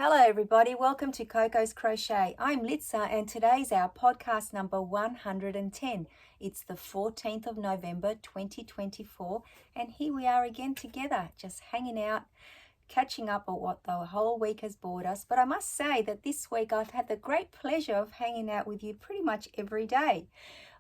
Hello everybody, welcome to Coco's Crochet. I'm Litsa and today's our podcast number 110. It's the 14th of November 2024 and here we are again together, just hanging out, catching up on what the whole week has brought us. But I must say that this week I've had the great pleasure of hanging out with you pretty much every day.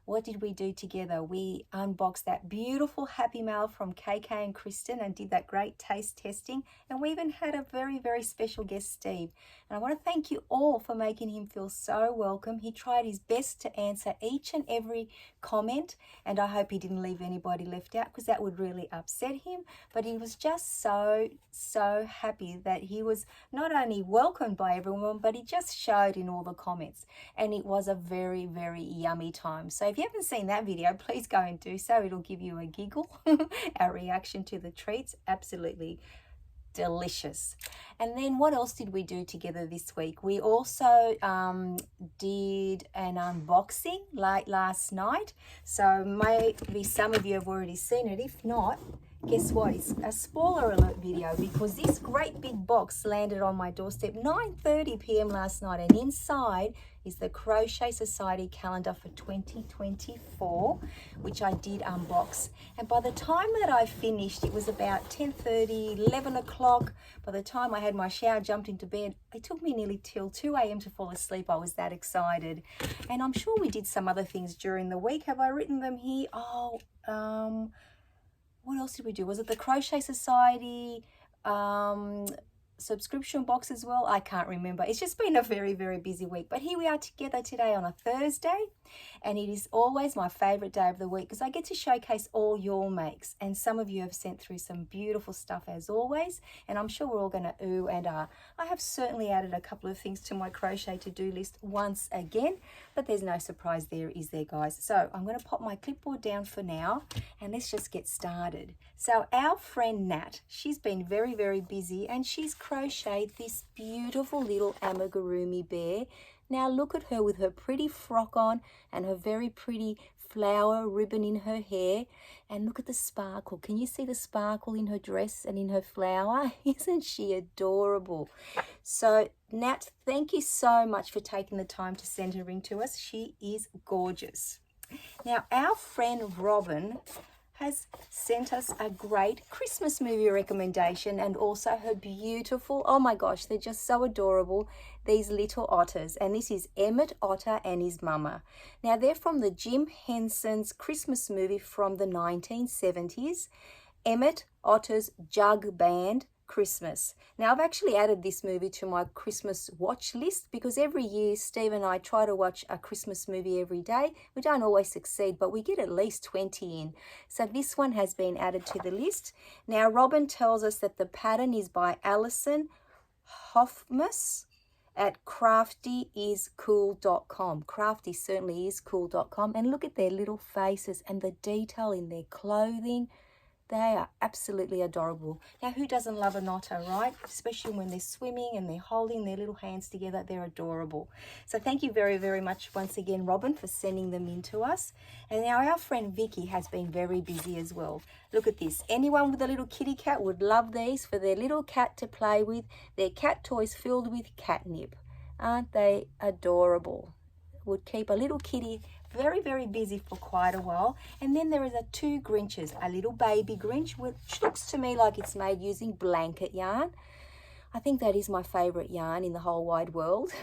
What did we do together? We unboxed that beautiful Happy Mail from KK and Kristen and did that great taste testing. And we even had a very, very special guest, Steve. And I want to thank you all for making him feel so welcome. He tried his best to answer each and every comment. And I hope he didn't leave anybody left out because that would really upset him. But he was just so happy that he was not only welcomed by everyone, but he just showed in all the comments. And it was a very, very yummy time. So if you haven't seen that video, please go and do so. It'll give you a giggle. Our reaction to the treats, absolutely delicious. And then what else did we do together this week? We also did an unboxing late last night. So maybe some of you have already seen it. If not, guess what? It's a spoiler alert video because this great big box landed on my doorstep 9:30 p.m. last night, and inside is the Crochet Society calendar for 2024, which I did unbox. And by the time that I finished, it was about 10:30, 11 o'clock. By the time I had my shower, jumped into bed, it took me nearly till 2 a.m. to fall asleep. I was that excited. And I'm sure we did some other things during the week. Have I written them here? What else did we do? Was it the Crochet Society subscription box as well? I can't remember. It's just been a very, very busy week. But here we are together today on a Thursday. And it is always my favorite day of the week because I get to showcase all your makes. And some of you have sent through some beautiful stuff as always. And I'm sure we're all going to ooh and ah. I have certainly added a couple of things to my crochet to-do list once again. But there's no surprise there, is there, guys? So I'm going to pop my clipboard down for now. And let's just get started. So our friend Nat, she's been very, very busy. And she's crocheted this beautiful little amigurumi bear. Now look at her with her pretty frock on and her very pretty flower ribbon in her hair. And look at the sparkle. Can you see the sparkle in her dress and in her flower? Isn't she adorable? So Nat, thank you so much for taking the time to send her in to us. She is gorgeous. Now our friend Robin has sent us a great Christmas movie recommendation and also her beautiful, oh my gosh, they're just so adorable, these little otters. And this is Emmett Otter and his mama. Now they're from the Jim Henson's Christmas movie from the 1970s, Emmett Otter's Jug Band Christmas. Now I've actually added this movie to my Christmas watch list because every year Steve and I try to watch a Christmas movie every day. We don't always succeed, but we get at least 20 in. So this one has been added to the list. Now Robin tells us that the pattern is by Alison Hoffmus at craftyiscool.com. Crafty certainly is cool.com. And look at their little faces and the detail in their clothing. They are absolutely adorable. Now, who doesn't love an otter, right? Especially when they're swimming and they're holding their little hands together. They're adorable. So thank you very, very much once again, Robin, for sending them in to us. And now our friend Vicky has been very busy as well. Look at this. Anyone with a little kitty cat would love these for their little cat to play with. Their cat toys filled with catnip. Aren't they adorable? Would keep a little kitty very, very busy for quite a while. And then there is two Grinches, a little baby Grinch, which looks to me like it's made using blanket yarn. I think that is my favorite yarn in the whole wide world.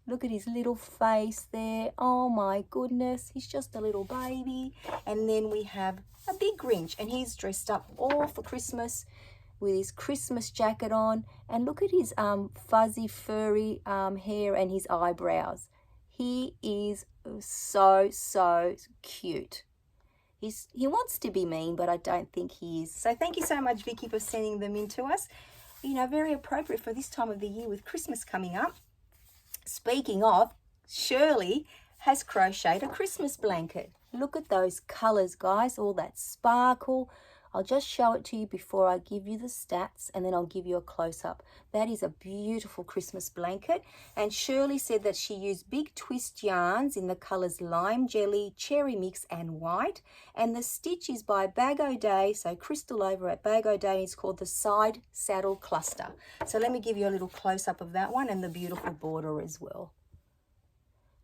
Look at his little face there. Oh my goodness, he's just a little baby. And then we have a big Grinch, and he's dressed up all for Christmas with his Christmas jacket on. And look at his fuzzy, furry hair and his eyebrows. He is so cute. He wants to be mean, but I don't think he is. So thank you so much, Vicky, for sending them in to us. You know, very appropriate for this time of the year with Christmas coming up. Speaking of, Shirley has crocheted a Christmas blanket. Look at those colors, guys, all that sparkle. I'll just show it to you before I give you the stats, and then I'll give you a close-up. That is a beautiful Christmas blanket, and Shirley said that she used big twist yarns in the colours lime jelly, cherry mix and white, and the stitch is by Bag O' Day, so Crystal over at Bag O' Day. It's called the Side Saddle Cluster. So let me give you a little close-up of that one and the beautiful border as well.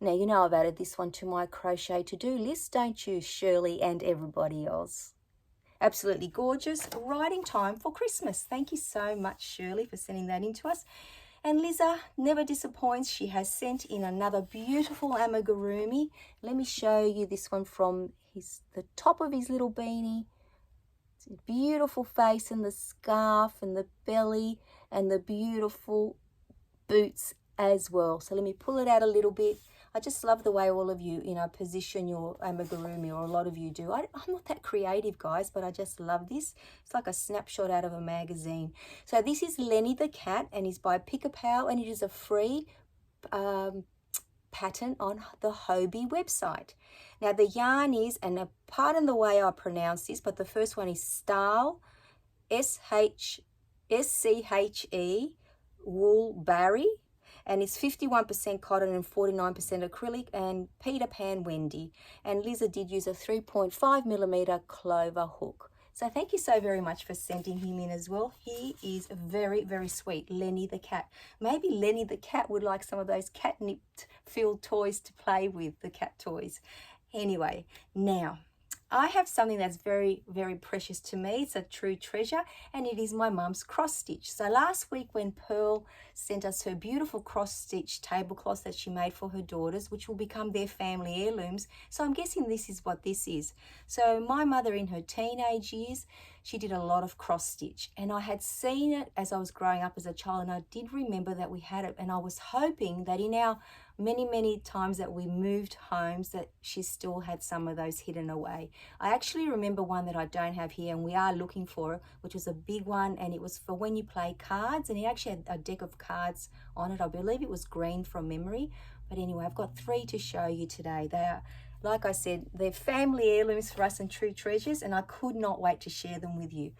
Now, you know I've added this one to my crochet to-do list, don't you, Shirley and everybody else? Absolutely gorgeous. Writing time for Christmas. Thank you so much, Shirley, for sending that in to us. And Liza never disappoints. She has sent in another beautiful amigurumi. Let me show you this one from the top of his little beanie. It's a beautiful face and the scarf and the belly and the beautiful boots as well. So let me pull it out a little bit. I just love the way all of you, position your amigurumi, or a lot of you do. I'm not that creative, guys, but I just love this. It's like a snapshot out of a magazine. So this is Lenny the Cat, and is by Pick a Pow, and it is a free pattern on the Hobie website. Now the yarn is, and pardon the way I pronounce this, but the first one is Style, S-C-H-E, Wool Barry. And it's 51% cotton and 49% acrylic, and Peter Pan Wendy. And Liza did use a 3.5mm clover hook. So thank you so very much for sending him in as well. He is very, very sweet, Lenny the Cat. Maybe Lenny the Cat would like some of those catnip-filled toys to play with, the cat toys. Anyway, now I have something that's very, very precious to me. It's a true treasure, and it is my mum's cross stitch. So last week when Pearl sent us her beautiful cross stitch tablecloth that she made for her daughters, which will become their family heirlooms. So I'm guessing this is what this is. So my mother in her teenage years, she did a lot of cross stitch, and I had seen it as I was growing up as a child, and I did remember that we had it, and I was hoping that in our many times that we moved homes that she still had some of those hidden away. I actually remember one that I don't have here, and we are looking for it, which was a big one, and it was for when you play cards, and it actually had a deck of cards on it. I believe it was green from memory, but anyway, I've got 3 to show you today. They are, like I said, they're family heirlooms for us and true treasures, and I could not wait to share them with you.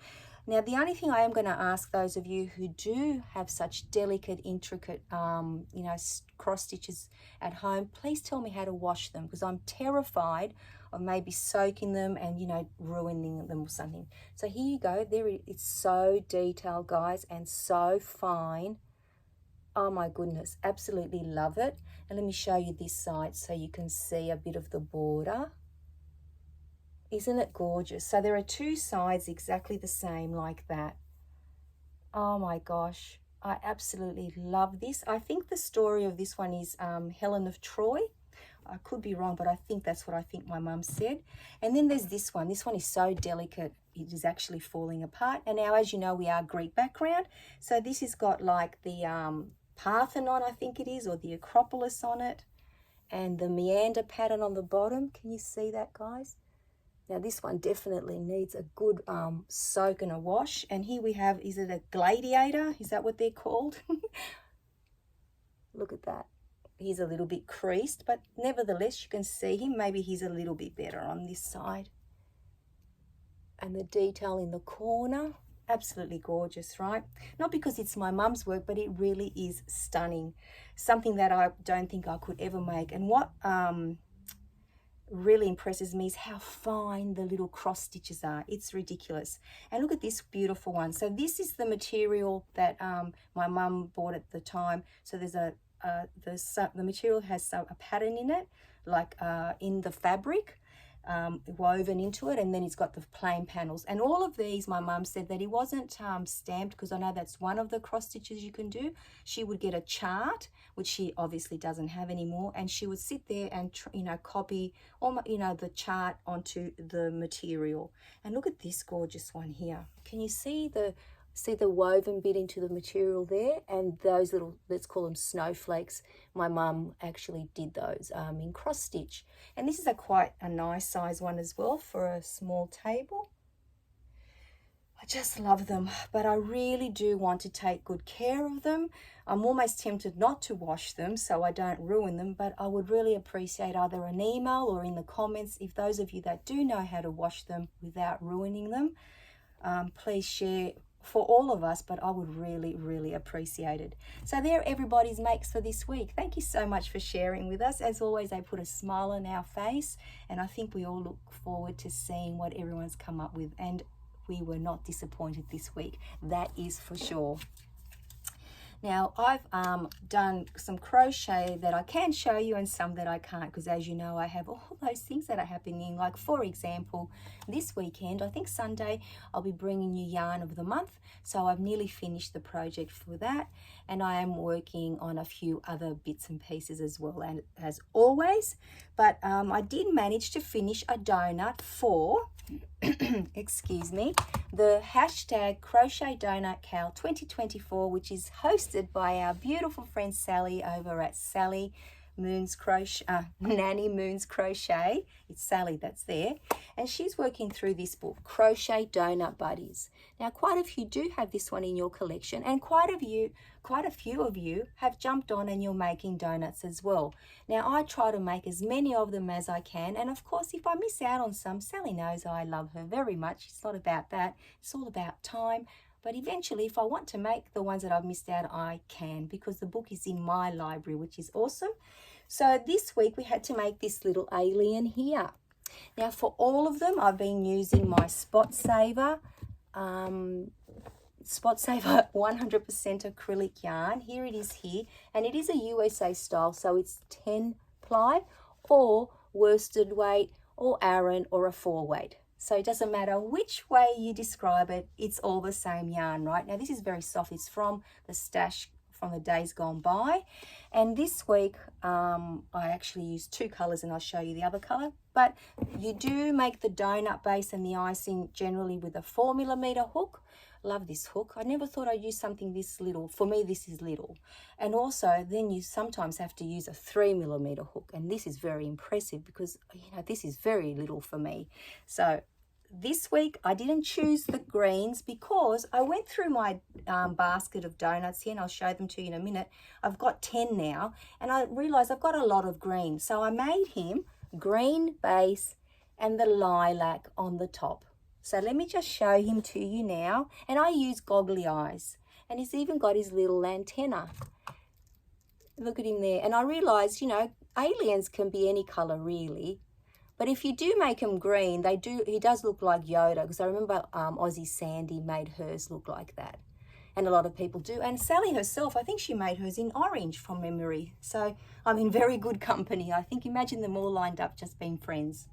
Now, the only thing I am going to ask those of you who do have such delicate, intricate, cross stitches at home, please tell me how to wash them, because I'm terrified of maybe soaking them and, ruining them or something. So here you go. There it's so detailed, guys, and so fine. Oh my goodness, absolutely love it. And let me show you this side so you can see a bit of the border. Isn't it gorgeous? So there are 2 sides exactly the same like that. Oh my gosh, I absolutely love this. I think the story of this one is Helen of Troy. I could be wrong, but I think that's what I think my mum said. And then there's this one. This one is so delicate, it is actually falling apart. And now, as you know, we are Greek background. So this has got like the Parthenon, I think it is, or the Acropolis on it. And the meander pattern on the bottom. Can you see that, guys? Now this one definitely needs a good soak and a wash. And here we have, is it a gladiator? Is that what they're called? Look at that. He's a little bit creased, but nevertheless you can see him. Maybe he's a little bit better on this side. And the detail in the corner, absolutely gorgeous, right? Not because it's my mum's work, but it really is stunning. Something that I don't think I could ever make. And what really impresses me is how fine the little cross stitches are. It's ridiculous. And look at this beautiful one. So this is the material that my mum bought at the time. So there's the material has a pattern in it, like in the fabric, woven into it, and then it's got the plain panels. And all of these, my mum said that it wasn't stamped, because I know that's one of the cross stitches you can do. She would get a chart, which she obviously doesn't have anymore, and she would sit there and copy all the chart onto the material. And look at this gorgeous one here. Can you see the woven bit into the material there? And those little, let's call them snowflakes, my mum actually did those in cross stitch. And this is quite a nice size one as well for a small table. I just love them, but I really do want to take good care of them. I'm almost tempted not to wash them so I don't ruin them, but I would really appreciate either an email or in the comments if those of you that do know how to wash them without ruining them. please share for all of us, but I would really, really appreciate it. So there, everybody's makes for this week. Thank you so much for sharing with us. As always, they put a smile on our face, and I think we all look forward to seeing what everyone's come up with, and we were not disappointed this week, that is for sure. Now, I've done some crochet that I can show you and some that I can't, because as you know, I have all those things that are happening. Like, for example, this weekend, I think Sunday, I'll be bringing you Yarn of the Month. So I've nearly finished the project for that. And I am working on a few other bits and pieces as well, and as always. But I did manage to finish a donut for, excuse me, the hashtag Crochet Donut Cal 2024, which is hosted by our beautiful friend Sally over at Sally Moon's Crochet, Nanny Moon's Crochet. It's Sally that's there, and she's working through this book, Crochet Donut Buddies. Now, quite a few do have this one in your collection, and quite a few of you have jumped on and you're making donuts as well. Now, I try to make as many of them as I can, and of course, if I miss out on some, Sally knows I love her very much. It's not about that. It's all about time. But eventually, if I want to make the ones that I've missed out, I can, because the book is in my library, which is awesome. So this week, we had to make this little alien here. Now, for all of them, I've been using my Spot Saver 100% acrylic yarn. Here it is here, and it is a USA style, so it's 10 ply or worsted weight or Aran or a 4 weight. So it doesn't matter which way you describe it, it's all the same yarn, right? Now, this is very soft. It's from the stash from the days gone by. And this week, I actually used 2 colors, and I'll show you the other color. But you do make the donut base and the icing generally with a 4mm hook. Love this hook. I never thought I'd use something this little. For me, this is little. And also, then you sometimes have to use a 3mm hook. And this is very impressive because, you know, this is very little for me. So this week, I didn't choose the greens because I went through my basket of donuts here, and I'll show them to you in a minute. I've got 10 now, and I realized I've got a lot of green. So I made him green base and the lilac on the top. So let me just show him to you now. And I use goggly eyes, and he's even got his little antenna. Look at him there. And I realized, you know, aliens can be any color really. But if you do make them green, he does look like Yoda, because I remember Aussie Sandy made hers look like that. And a lot of people do. And Sally herself, I think she made hers in orange from memory. So I'm in very good company. I think, imagine them all lined up just being friends.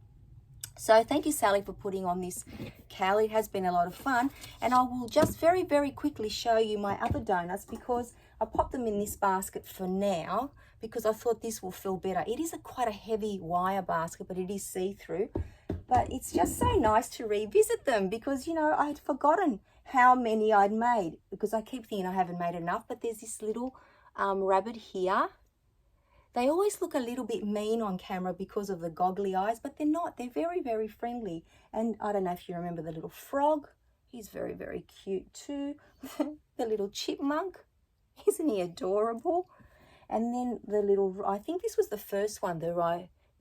So thank you, Sally, for putting on this cal. It has been a lot of fun. And I will just very, very quickly show you my other donuts, because I popped them in this basket for now, because I thought this will feel better. It is quite a heavy wire basket, but it is see-through. But it's just so nice to revisit them, because, you know, I'd forgotten how many I'd made, because I keep thinking I haven't made enough. But there's this little rabbit here. They always look a little bit mean on camera because of the goggly eyes, but they're not. They're very, very friendly. And I don't know if you remember the little frog. He's very, very cute too. The little chipmunk. Isn't he adorable? And then the little, I think this was the first one, the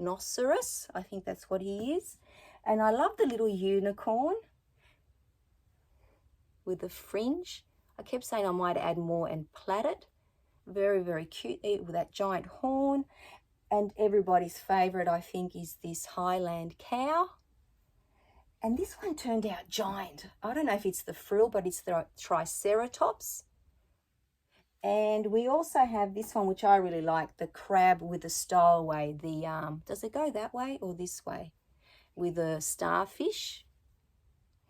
rhinoceros. I think that's what he is. And I love the little unicorn with the fringe. I kept saying I might add more and plait it. Very, very cute with that giant horn. And everybody's favorite, I think, is this Highland cow. And this one turned out giant. I don't know if it's the frill, but it's the Triceratops. And we also have this one, which I really like, the crab with the stowaway. Does it go that way or this way? With a starfish.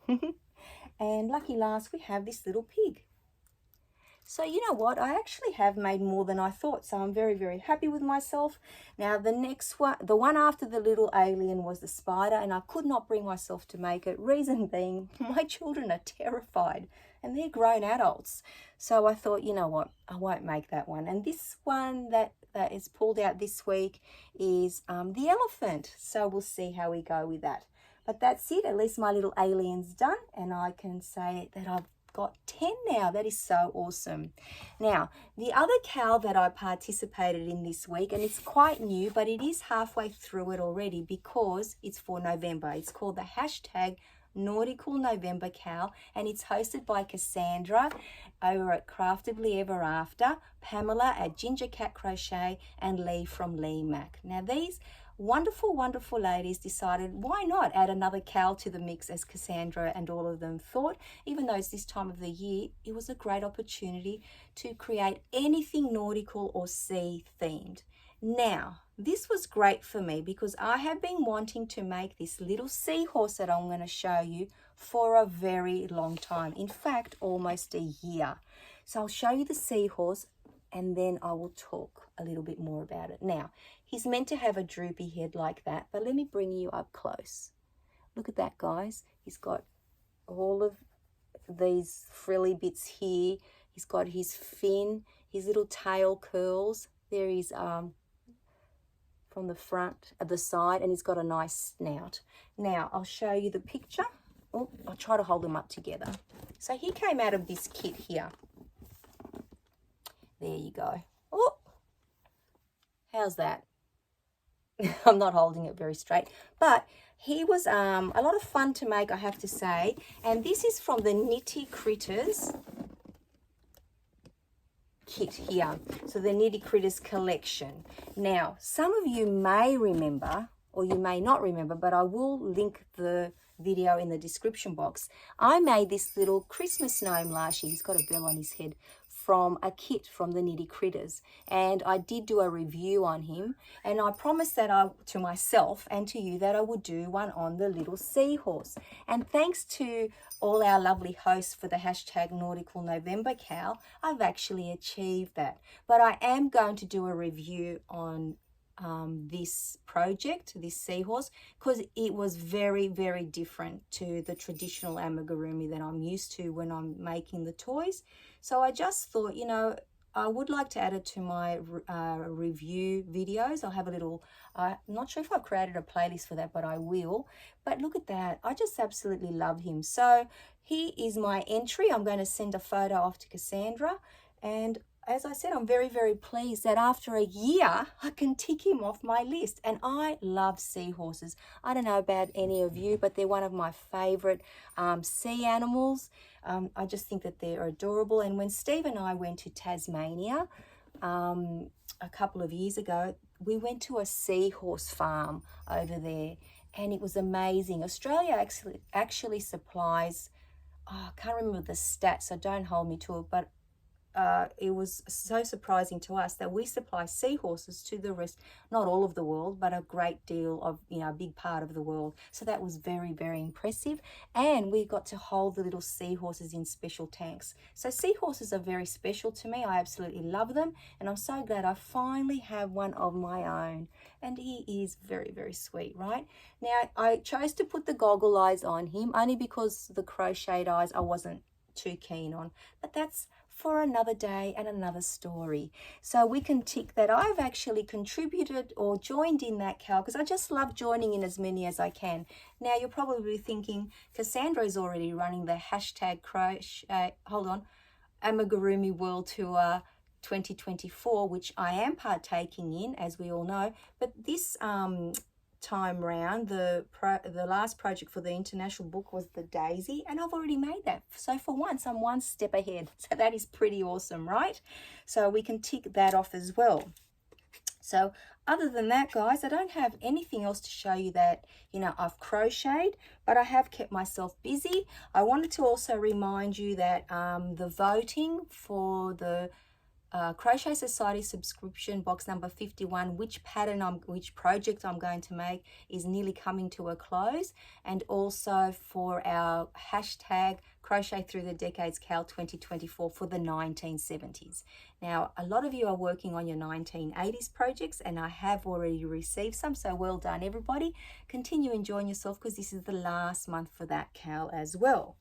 And lucky last, we have this little pig. So you know what? I actually have made more than I thought. So I'm very, very happy with myself. Now the next one, the one after the little alien, was the spider. And I could not bring myself to make it. Reason being, my children are terrified. And they're grown adults. So I thought, you know what? I won't make that one. And this one that is pulled out this week is the elephant. So we'll see how we go with that. But that's it. At least my little alien's done. And I can say that I've got 10 now. That is so awesome. Now, the other cal that I participated in this week, and it's quite new, but it is halfway through it already because it's for November. It's called the hashtag Nautical November Cal, and it's hosted by Cassandra over at Craftably Ever After, Pamela at Ginger Cat Crochet, and Lee from Lee Mac. Now these wonderful ladies decided, why not add another Cal to the mix, as Cassandra and all of them thought. Even though it's this time of the year, it was a great opportunity to create anything nautical or sea themed. Now, this was great for me because I have been wanting to make this little seahorse that I'm going to show you for a very long time. In fact, almost a year. So I'll show you the seahorse and then I will talk a little bit more about it. Now, he's meant to have a droopy head like that, but let me bring you up close. Look at that, guys. He's got all of these frilly bits here. He's got his fin, his little tail curls. There he's from the front, at the side, and he's got a nice snout. Now, I'll show you the picture. Oh, I'll try to hold them up together. So he came out of this kit here. There you go. Oh, how's that? I'm not holding it very straight, but he was a lot of fun to make, I have to say. And this is from the Nitty Critters kit here. So the Nitty Critters collection. Now, some of you may remember, or you may not remember, but I will link the video in the description box. I made this little Christmas gnome last year. He's got a bell on his head, from a kit from the Nitty Critters, and I did do a review on him, and I promised that to myself and to you that I would do one on the little seahorse. And thanks to all our lovely hosts for the hashtag Nautical November Cal, I've actually achieved that. But I am going to do a review on this project, this seahorse, because it was very different to the traditional amigurumi that I'm used to when I'm making the toys. So I just thought, you know, I would like to add it to my review videos. I'll have a little, I'm not sure if I've created a playlist for that, but I will. But look at that. I just absolutely love him. So he is my entry. I'm going to send a photo off to Cassandra. And as I said, I'm very pleased that after a year, I can tick him off my list. And I love seahorses. I don't know about any of you, but they're one of my favorite sea animals. I just think that they're adorable. And when Steve and I went to Tasmania a couple of years ago, we went to a seahorse farm over there, and it was amazing. Australia actually supplies, I can't remember the stats, so don't hold me to it, but it was so surprising to us that we supply seahorses to the rest, not all of the world, but a great deal of, you know, a big part of the world. So that was very impressive. And we got to hold the little seahorses in special tanks. So seahorses are very special to me. I absolutely love them. And I'm so glad I finally have one of my own. And he is very sweet, right? Now, I chose to put the goggle eyes on him only because the crocheted eyes I wasn't too keen on. But that's for another day and another story. So we can tick that I've actually contributed or joined in that, Cal, because I just love joining in as many as I can. Now you're probably thinking Cassandra is already running the hashtag crochet, Amigurumi World Tour 2024, which I am partaking in, as we all know. But this time round, the last project for the international book was the daisy, and I've already made that. So for once, I'm one step ahead. So that is pretty awesome, right? So we can tick that off as well. So other than that, guys, I don't have anything else to show you that, you know, I've crocheted, but I have kept myself busy. I wanted to also remind you that the voting for the Crochet Society subscription box number 51, which project I'm going to make, is nearly coming to a close. And also for our hashtag Crochet Through the Decades Cal 2024 for the 1970s. Now, a lot of you are working on your 1980s projects, and I have already received some, so well done everybody. Continue enjoying yourself, because this is the last month for that, Cal, as well.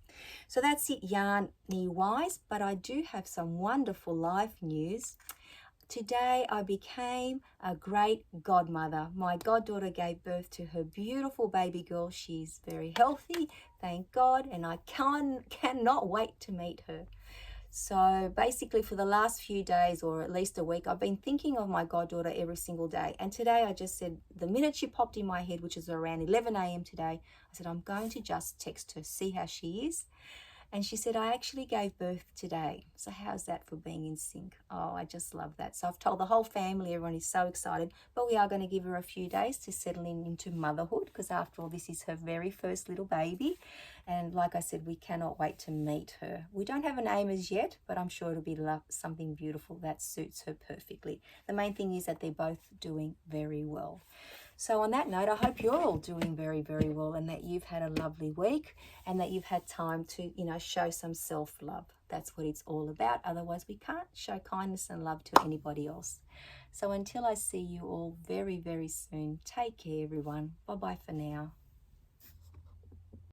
So that's it yarny wise, but I do have some wonderful life news. Today I became a great godmother. My goddaughter gave birth to her beautiful baby girl. She's very healthy, thank God, and I cannot wait to meet her. So basically for the last few days, or at least a week, I've been thinking of my goddaughter every single day. And today I just said, the minute she popped in my head, which is around 11 a.m. today, I said, I'm going to just text her, see how she is. And she said, I actually gave birth today. So how's that for being in sync? Oh, I just love that. So I've told the whole family, everyone is so excited, but we are going to give her a few days to settle into motherhood, because after all, this is her very first little baby. And like I said, we cannot wait to meet her. We don't have a name as yet, but I'm sure it'll be something beautiful that suits her perfectly. The main thing is that they're both doing very well. So on that note, I hope you're all doing very, very well, and that you've had a lovely week, and that you've had time to, show some self-love. That's what it's all about. Otherwise, we can't show kindness and love to anybody else. So until I see you all very, very soon, take care, everyone. Bye-bye for now.